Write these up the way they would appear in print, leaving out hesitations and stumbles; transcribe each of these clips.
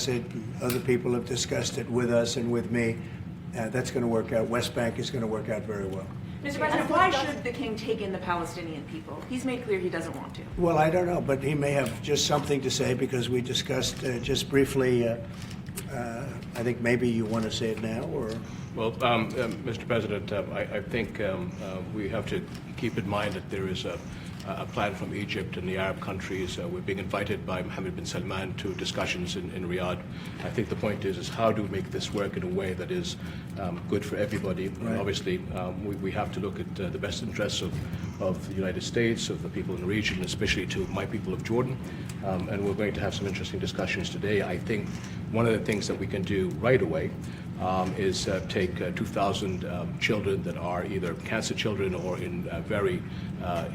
it. Other people have discussed it with us and with me. That's going to work out. West Bank is going to work out very well. Mr. President, why should the king take in the Palestinian people? He's made clear he doesn't want to. Well, I don't know, but he may have just something to say because we discussed just briefly. I think maybe you want to say it now, or? Well, Mr. President, I think we have to keep in mind that there is a plan from Egypt and the Arab countries. We're being invited by Mohammed bin Salman to discussions in Riyadh. I think the point is how do we make this work in a way that is good for everybody? Right. Obviously, we have to look at the best interests of the United States, of the people in the region, especially to my people of Jordan. And we're going to have some interesting discussions today. I think one of the things that we can do right away is take 2,000 children that are either cancer children or in very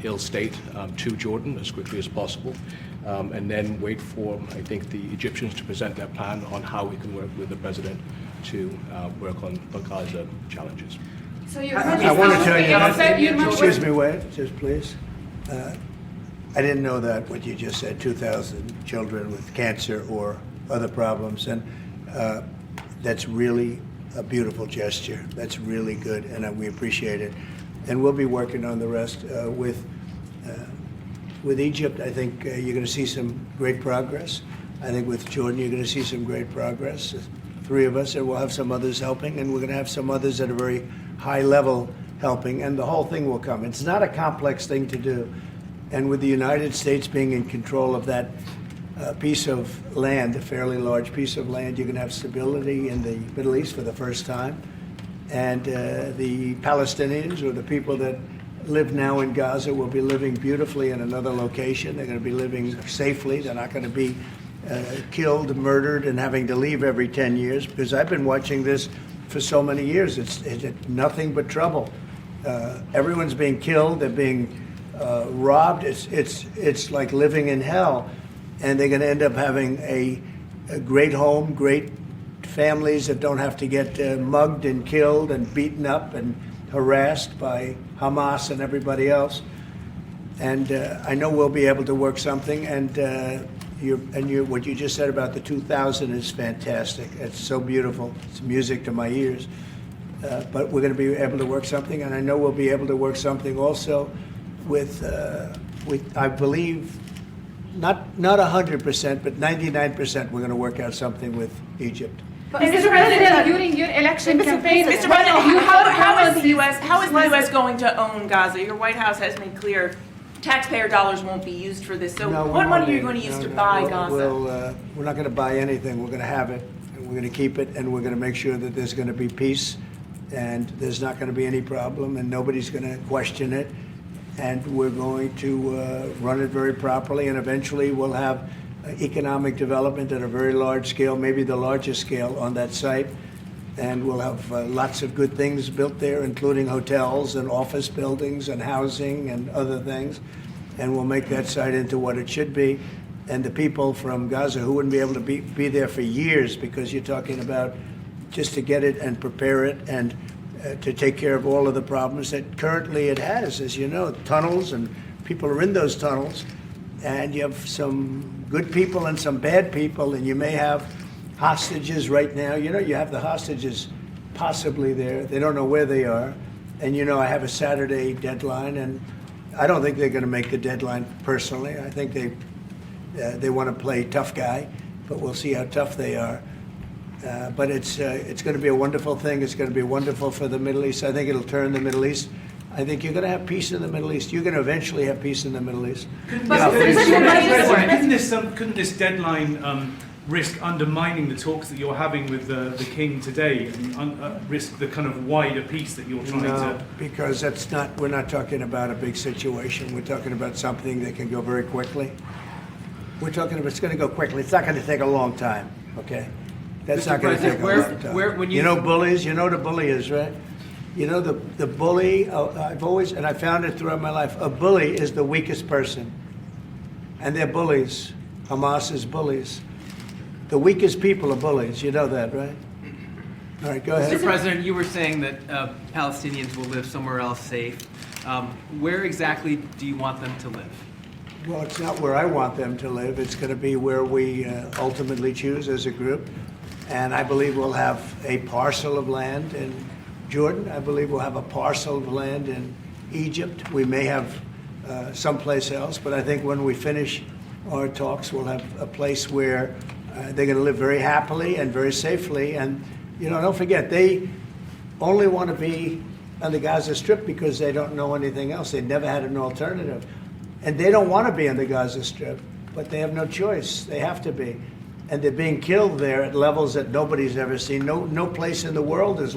ill state to Jordan as quickly as possible, and then wait for, I think, the Egyptians to present their plan on how we can work with the president to work on the Gaza challenges. So I want to tell you, excuse me, wait, just please. I didn't know that, what you just said, 2,000 children with cancer or other problems, and that's really a beautiful gesture. That's really good, and we appreciate it. And we'll be working on the rest with Egypt. I think you're going to see some great progress. I think with Jordan, you're going to see some great progress. 3 of us, and we'll have some others helping, and we're going to have some others at a very high level helping, and the whole thing will come. It's not a complex thing to do. And with the United States being in control of that piece of land, a fairly large piece of land, you're going to have stability in the Middle East for the first time. And the Palestinians, or the people that live now in Gaza, will be living beautifully in another location. They're going to be living safely. They're not going to be killed, murdered, and having to leave every 10 years, because I've been watching this for so many years. It's nothing but trouble. Everyone's being killed. They're being robbed. It's like living in hell. And they're going to end up having a great home, great families that don't have to get mugged and killed and beaten up and harassed by Hamas and everybody else. And I know we'll be able to work something. And what you just said about the 2,000 is fantastic. It's so beautiful. It's music to my ears. But we're going to be able to work something, and I know we'll be able to work something also with I believe, not 100%, but 99%. We're going to work out something with Egypt. Mr. President, during your election campaign, Mr. President, how is the U.S. going to own Gaza? Your White House has made clear taxpayer dollars won't be used for this. So what money are you going to use to buy Gaza? We're not going to buy anything. We're going to have it, and we're going to keep it, and we're going to make sure that there's going to be peace, and there's not going to be any problem, and nobody's going to question it. And we're going to run it very properly, and eventually we'll have economic development at a very large scale, maybe the largest scale on that site. And we'll have lots of good things built there, including hotels and office buildings and housing and other things. And we'll make that site into what it should be. And the people from Gaza who wouldn't be able to be there for years, because you're talking about just to get it and prepare it and to take care of all of the problems that currently it has, as you know, tunnels, and people are in those tunnels, and you have some good people and some bad people, and you may have hostages right now. You know, you have the hostages possibly there. They don't know where they are. And, you know, I have a Saturday deadline, and I don't think they're going to make the deadline personally. I think they want to play tough guy, but we'll see how tough they are. But it's going to be a wonderful thing. It's going to be wonderful for the Middle East. I think it'll turn the Middle East. I think you're going to have peace in the Middle East. You're going to eventually have peace in the Middle East. Couldn't this deadline risk undermining the talks that you're having with the King today, and risk the kind of wider peace that you're trying to? No, because we're not talking about a big situation. We're talking about something that can go very quickly. We're talking about it's going to go quickly. It's not going to take a long time, okay? That's not going to take a long time. You know bullies? You know what a bully is, right? You know the bully, I've always, and I found it throughout my life, a bully is the weakest person. And they're bullies. Hamas is bullies. The weakest people are bullies. You know that, right? All right, go ahead. Mr. President, you were saying that Palestinians will live somewhere else safe. Where exactly do you want them to live? Well, it's not where I want them to live. It's going to be where we ultimately choose as a group. And I believe we'll have a parcel of land in Jordan. I believe we'll have a parcel of land in Egypt. We may have someplace else, but I think when we finish our talks, we'll have a place where they're going to live very happily and very safely. And, you know, don't forget, they only want to be on the Gaza Strip because they don't know anything else. They've never had an alternative. And they don't want to be on the Gaza Strip, but they have no choice. They have to be. And they're being killed there at levels that nobody's ever seen. No place in the world is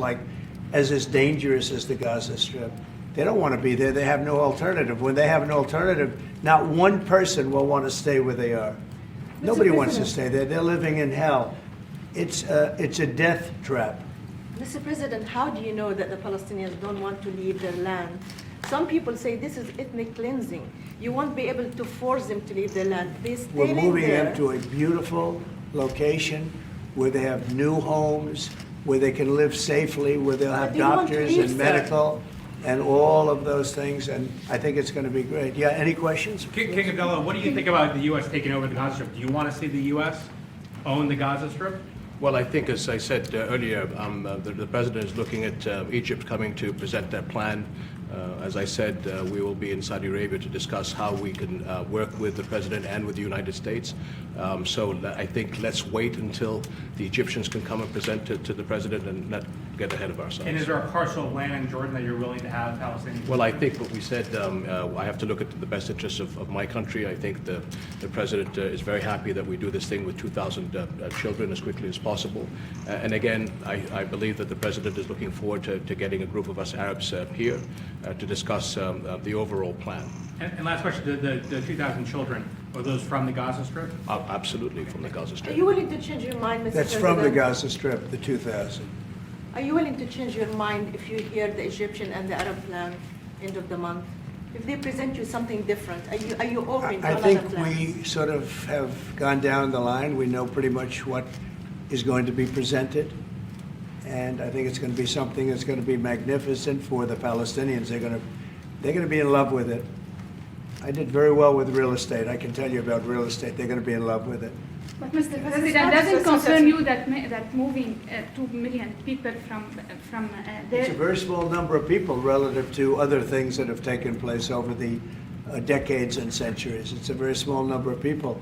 as dangerous as the Gaza Strip. They don't want to be there. They have no alternative. When they have an alternative, not one person will want to stay where they are. Nobody wants to stay there. They're living in hell. It's a death trap. Mr. President, how do you know that the Palestinians don't want to leave their land? Some people say this is ethnic cleansing. You won't be able to force them to leave their land. They stay We're moving there. them to a beautiful location where they have new homes, where they can live safely, where they'll have But they want to doctors leave, and sir. medical and all of those things. And I think it's going to be great. Yeah, any questions? King Abdullah, what do you think about the U.S. taking over the Gaza Strip? Do you want to see the U.S. own the Gaza Strip? Well, I think, as I said earlier, the president is looking at Egypt coming to present their plan. As I said, we will be in Saudi Arabia to discuss how we can work with the president and with the United States. So I think let's wait until the Egyptians can come and present it to the president and not get ahead of ourselves. And is there a parcel of land in Jordan that you're willing to have Palestinians? Well, I think what we said, I have to look at the best interests of my country. I think the president is very happy that we do this thing with 2,000 children as quickly as possible. And again, I believe that the president is looking forward to getting a group of us Arabs here to discuss the overall plan. And last question, the 2,000 children, are those from the Gaza Strip? Absolutely, from the Gaza Are Strip. you willing to change your mind, Mr. That's President? from the Gaza Strip, the 2,000. Are you willing to change your mind if you hear the Egyptian and the Arab plan end of the month? If they present you something different, are you open to I another think plan? we sort of have gone down the line. We know pretty much what is going to be presented. And I think it's going to be something that's going to be magnificent for the Palestinians. They're going to be in love with it. I did very well with real estate. I can tell you about real estate. They're going to be in love with it. But Mr. President, doesn't concern you that moving 2 million people from It's a there? very small number of people relative to other things that have taken place over the decades and centuries. It's a very small number of people.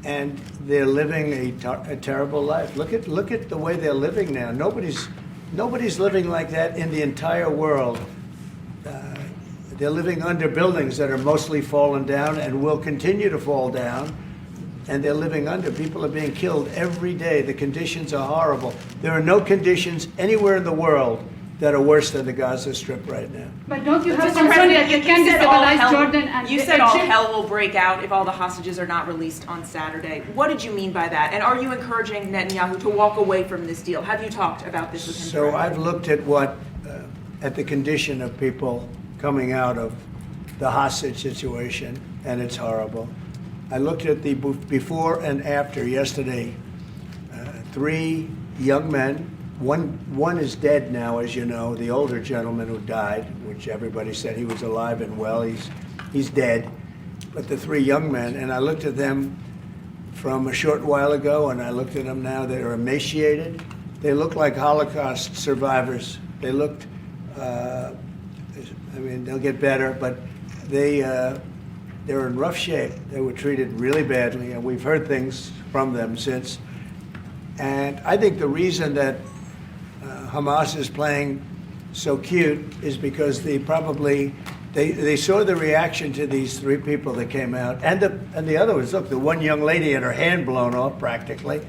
And they're living a terrible life. Look at the way they're living now. Nobody's living like that in the entire world. They're living under buildings that are mostly fallen down and will continue to fall down. And they're living under. People are being killed every day. The conditions are horrible. There are no conditions anywhere in the world that are worse than the Gaza Strip right now. But don't you have Mr. concern President, that you can said all destabilize hell- Jordan and You said all Egypt? hell will break out if all the hostages are not released on Saturday. What did you mean by that? And are you encouraging Netanyahu to walk away from this deal? Have you talked about this with him? So I've looked at at the condition of people coming out of the hostage situation, and it's horrible. I looked at the before and after yesterday. 3 young men. One is dead now, as you know, the older gentleman who died, which everybody said he was alive and well. He's dead. But the 3 young men, and I looked at them from a short while ago, and I looked at them now. They're emaciated. They look like Holocaust survivors. They looked, they'll get better, but they're in rough shape. They were treated really badly, and we've heard things from them since. And I think the reason that Hamas is playing so cute is because they saw the reaction to these 3 people that came out, and the other ones. Look, the one young lady had her hand blown off practically,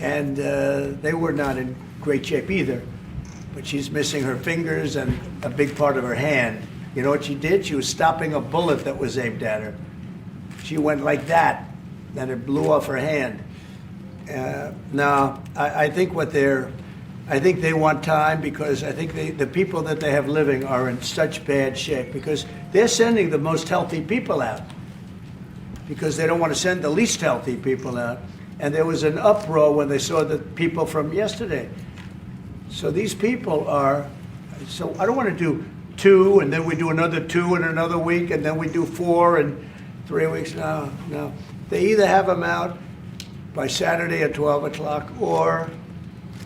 and they were not in great shape either. But she's missing her fingers and a big part of her hand. You know what she did? She was stopping a bullet that was aimed at her. She went like that, and it blew off her hand. Now, I think I think they want time, because I think the people that they have living are in such bad shape, because they're sending the most healthy people out because they don't want to send the least healthy people out. And there was an uproar when they saw the people from yesterday. So these people are, so I don't want to do 2 and then we do another 2 in another week and then we do 4, and 3 weeks? No, no. They either have them out by Saturday at 12 o'clock or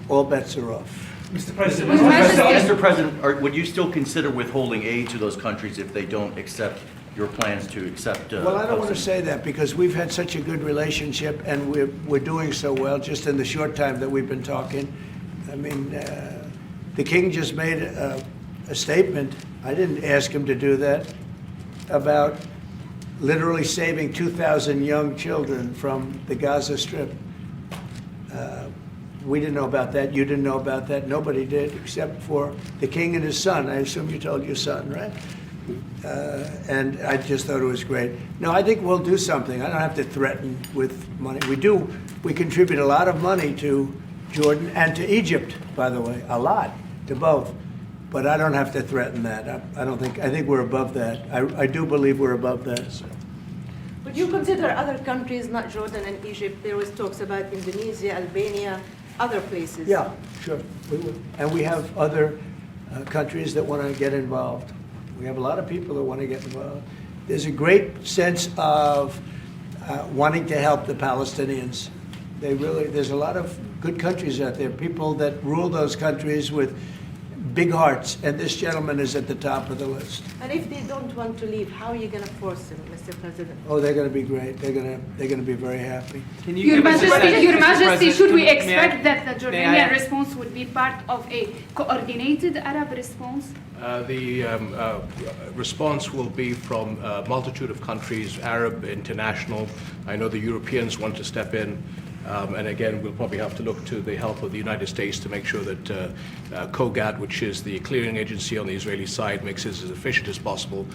all bets are off. Mr. President, Mr. President, would you still consider withholding aid to those countries if they don't accept your plans to accept? Well, I don't want to Palestinians? say that because we've had such a good relationship and we're doing so well just in the short time that we've been talking. I mean, the king just made a statement. I didn't ask him to do that, about literally saving 2,000 young children from the Gaza Strip. We didn't know about that. You didn't know about that. Nobody did except for the king and his son. I assume you told your son, right? And I just thought it was great. No, I think we'll do something. I don't have to threaten with money. We contribute a lot of money to Jordan and to Egypt, by the way, a lot, to both. But I don't have to threaten that. I think we're above that. I do believe we're above that. So. Would you consider other countries, not Jordan and Egypt? There was talks about Indonesia, Albania, other places. Yeah, sure, we would. And we have other countries that want to get involved. We have a lot of people that want to get involved. There's a great sense of wanting to help the Palestinians. There's a lot of good countries out there, people that rule those countries with big hearts, and this gentleman is at the top of the list. And if they don't want to leave, how are you going to force them, Mr. President? Oh, they're going to be great. They're going to be very happy. Can you Your give us a Majesty, sense, Your Mr. Majesty, President, should we may I- expect that the may I- Jordanian response would be part of a coordinated Arab response? The response will be from a multitude of countries, Arab, international. I know the Europeans want to step in. And again, we'll probably have to look to the help of the United States to make sure that COGAT, which is the clearing agency on the Israeli side, makes this as efficient as possible,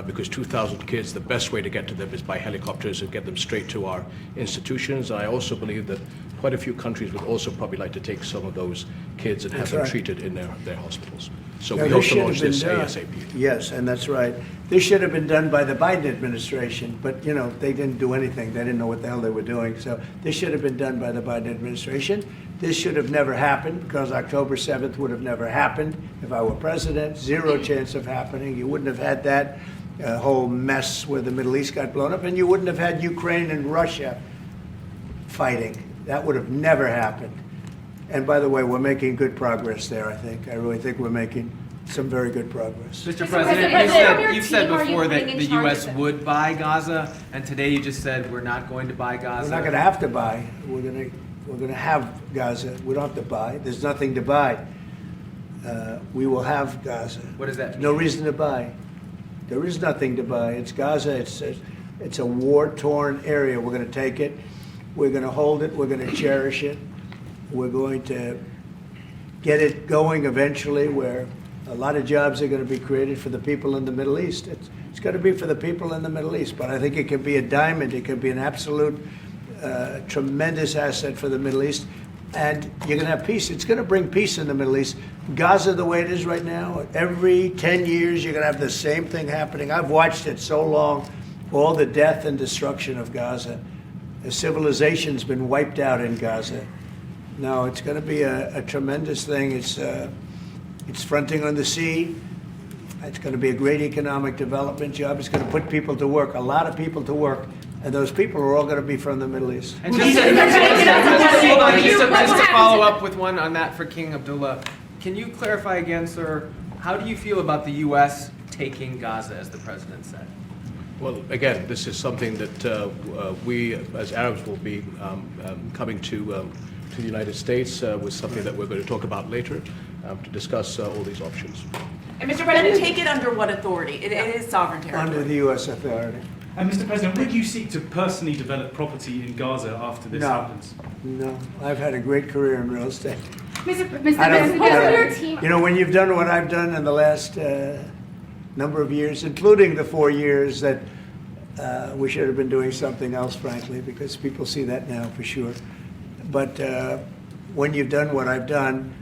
because 2,000 kids, the best way to get to them is by helicopters and get them straight to our institutions. And I also believe that quite a few countries would also probably like to take some of those kids and have That's them right. treated in their hospitals. So Now, we hope this to should launch have this been done. ASAP. Yes, and that's right. This should have been done by the Biden administration, but, you know, they didn't do anything. They didn't know what the hell they were doing. So this should have been done by the Biden administration. This should have never happened because October 7th would have never happened if I were president. Zero chance of happening. You wouldn't have had that whole mess where the Middle East got blown up, and you wouldn't have had Ukraine and Russia fighting. That would have never happened. And by the way, we're making good progress there, I think. I really think we're making some very good progress. Mr. President, President, your you've said team, are you before that putting in the charge U.S. of it? would buy Gaza, and today you just said we're not going to buy Gaza. We're not going to have to buy. We're going to have Gaza. We don't have to buy. There's nothing to buy. We will have Gaza. What does that mean? No reason to buy. There is nothing to buy. It's Gaza. It's a war-torn area. We're going to take it. We're going to hold it. We're going to cherish it. We're going to get it going eventually, where a lot of jobs are going to be created for the people in the Middle East. It's going to be for the people in the Middle East, but I think it can be a diamond. It can be an absolute tremendous asset for the Middle East, and you're going to have peace. It's going to bring peace in the Middle East. Gaza, the way it is right now, every 10 years you're going to have the same thing happening. I've watched it so long, all the death and destruction of Gaza. The civilization's been wiped out in Gaza. No, it's going to be a tremendous thing. It's fronting on the sea. It's going to be a great economic development job. It's going to put people to work, a lot of people to work, and those people are all going to be from the Middle East. And just to follow up with one on that for King Abdullah, can you clarify again, sir, how do you feel about the U.S. taking Gaza, as the president said? Well, again, this is something that we, as Arabs, will be coming to the United States with something that we're going to talk about later to discuss all these options. And Mr. President, take it under what authority? It is sovereign territory. Under the U.S. authority. And Mr. President, would you seek to personally develop property in Gaza after this happens? No. I've had a great career in real estate. Mr. I don't- President, your team. You know, when you've done what I've done in the last number of years, including the 4 years that we should have been doing something else, frankly, because people see that now for sure. But when you've done what I've done,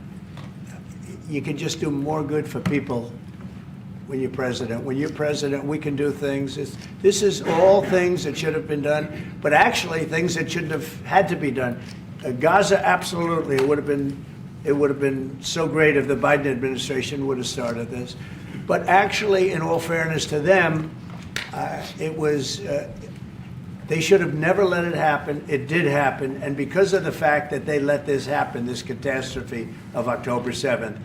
you can just do more good for people when you're president. When you're president, we can do things. This is all things that should have been done, but actually things that shouldn't have had to be done. Gaza, absolutely, it would have been so great if the Biden administration would have started this. But actually, in all fairness to them, it was They should have never let it happen. It did happen. And because of the fact that they let this happen, this catastrophe of October 7th,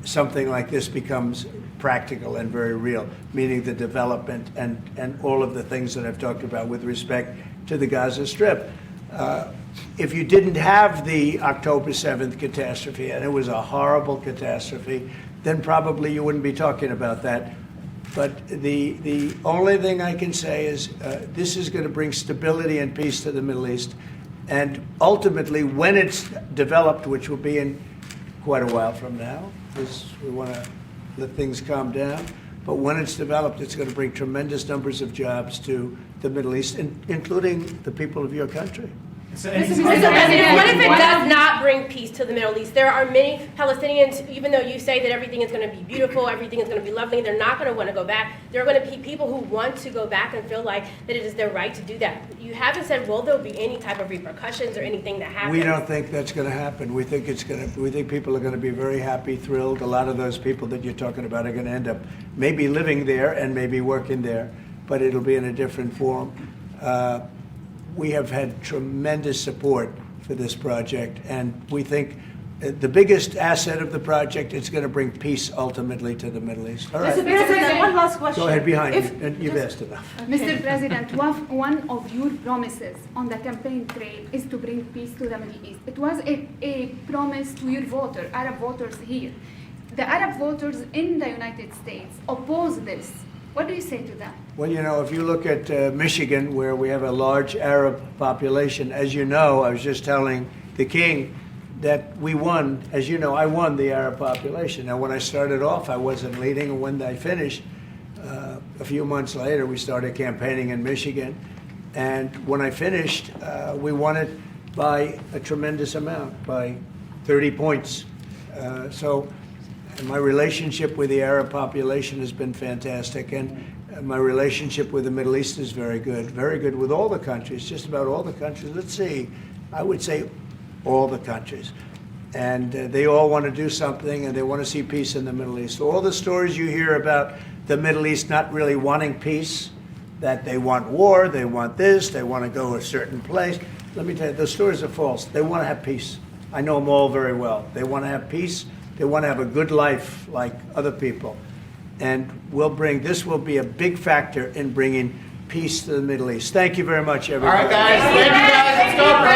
something like this becomes practical and very real, meaning the development and all of the things that I've talked about with respect to the Gaza Strip. If you didn't have the October 7th catastrophe, and it was a horrible catastrophe, then probably you wouldn't be talking about that. But the only thing I can say is this is going to bring stability and peace to the Middle East. And ultimately, when it's developed, which will be in quite a while from now, because we want to let things calm down. But when it's developed, it's going to bring tremendous numbers of jobs to the Middle East, including the people of your country. So Mr. President, what if it does not bring peace to the Middle East? There are many Palestinians, even though you say that everything is going to be beautiful, everything is going to be lovely, they're not going to want to go back. There are going to be people who want to go back and feel like that it is their right to do that. You haven't said, will there be any type of repercussions or anything that happens? We don't think that's going to happen. We think people are going to be very happy, thrilled. A lot of those people that you're talking about are going to end up maybe living there and maybe working there, but it'll be in a different form. We have had tremendous support for this project, and we think the biggest asset of the project is going to bring peace ultimately to the Middle East. All right. Mr. President, one last question. Go ahead, behind If- you. And you've asked enough. Mr. President, one of your promises on the campaign trail is to bring peace to the Middle East. It was a promise to your Arab voters here. The Arab voters in the United States oppose this. What do you say to that? Well, you know, if you look at Michigan, where we have a large Arab population, as you know, I was just telling the King that we won. As you know, I won the Arab population. Now, when I started off, I wasn't leading, and when I finished, a few months later, we started campaigning in Michigan. And when I finished, we won it by a tremendous amount, by 30 points. So my relationship with the Arab population has been fantastic, and my relationship with the Middle East is very good with all the countries, just about all the countries. Let's see, I would say all the countries. And they all want to do something, and they want to see peace in the Middle East. All the stories you hear about the Middle East not really wanting peace, that they want war, they want this, they want to go a certain place. Let me tell you, those stories are false. They want to have peace. I know them all very well. They want to have peace. They want to have a good life like other people. And this will be a big factor in bringing peace to the Middle East. Thank you very much, everybody. All right, guys. Thank you, guys. Let's go.